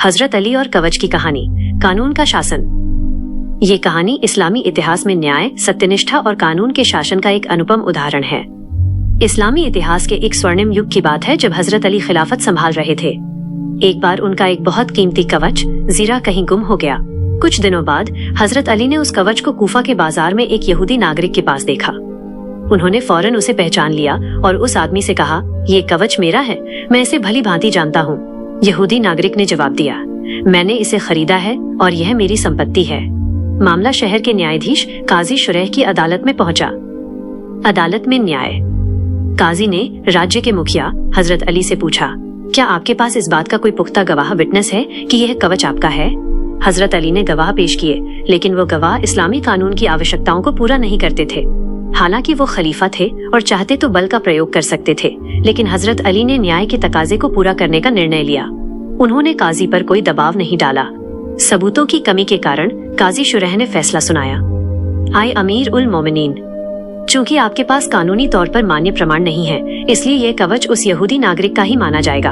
हजरत अली और कवच की कहानी, कानून का शासन। ये कहानी इस्लामी इतिहास में न्याय, सत्यनिष्ठा और कानून के शासन का एक अनुपम उदाहरण है। इस्लामी इतिहास के एक स्वर्णिम युग की बात है, जब हजरत अली खिलाफत संभाल रहे थे। एक बार उनका एक बहुत कीमती कवच जीरा कहीं गुम हो गया। कुछ दिनों बाद हजरत अली ने उस कवच को कूफा के बाजार में एक यहूदी नागरिक के पास देखा। उन्होंने फौरन उसे पहचान लिया और उस आदमी से कहा, ये कवच मेरा है, मैं इसे भली भांति जानता हूँ। यहूदी नागरिक ने जवाब दिया, मैंने इसे खरीदा है और यह मेरी संपत्ति है। मामला शहर के न्यायाधीश काजी शुरैह की अदालत में पहुंचा। अदालत में न्याय। काजी ने राज्य के मुखिया हजरत अली से पूछा, क्या आपके पास इस बात का कोई पुख्ता गवाह विटनेस है कि यह कवच आपका है? हजरत अली ने गवाह पेश किए, लेकिन वो गवाह इस्लामी कानून की आवश्यकताओं को पूरा नहीं करते थे। हालांकि वो खलीफा थे और चाहते तो बल का प्रयोग कर सकते थे, लेकिन हजरत अली ने न्याय के तकाजे को पूरा करने का निर्णय लिया। उन्होंने काजी पर कोई दबाव नहीं डाला। सबूतों की कमी के कारण काजी शुरैह ने फैसला सुनाया, आए अमीर उल मोमिनीन, चूंकि आपके पास कानूनी तौर पर मान्य प्रमाण नहीं है, इसलिए यह कवच उस यहूदी नागरिक का ही माना जाएगा।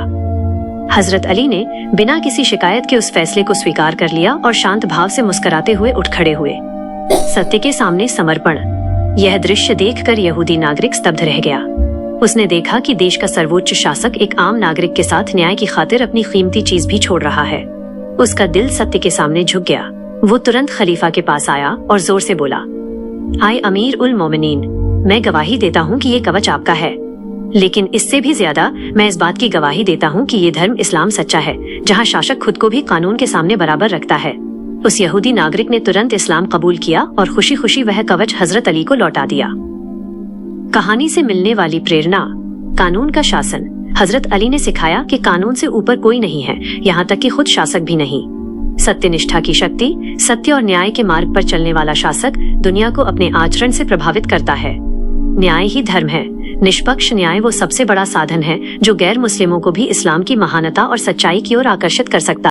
हजरत अली ने बिना किसी शिकायत के उस फैसले को स्वीकार कर लिया और शांत भाव से मुस्कुराते हुए उठ खड़े हुए। सत्य के सामने समर्पण। यह दृश्य देखकर यहूदी नागरिक स्तब्ध रह गया। उसने देखा कि देश का सर्वोच्च शासक एक आम नागरिक के साथ न्याय की खातिर अपनी कीमती चीज भी छोड़ रहा है। उसका दिल सत्य के सामने झुक गया। वो तुरंत खलीफा के पास आया और जोर से बोला, आए अमीर उल मोमिनीन, मैं गवाही देता हूँ कि ये कवच आपका है, लेकिन इससे भी ज्यादा मैं इस बात की गवाही देता हूँ कि ये धर्म इस्लाम सच्चा है, जहाँ शासक खुद को भी कानून के सामने बराबर रखता है। उस यहूदी नागरिक ने तुरंत इस्लाम कबूल किया और खुशी खुशी वह कवच हजरत अली को लौटा दिया। कहानी से मिलने वाली प्रेरणा। कानून का शासन। हजरत अली ने सिखाया कि कानून से ऊपर कोई नहीं है, यहाँ तक कि खुद शासक भी नहीं। सत्यनिष्ठा की शक्ति। सत्य और न्याय के मार्ग पर चलने वाला शासक दुनिया को अपने आचरण से प्रभावित करता है। न्याय ही धर्म है। निष्पक्ष न्याय वो सबसे बड़ा साधन है जो गैर मुस्लिमों को भी इस्लाम की महानता और सच्चाई की ओर आकर्षित कर सकता है।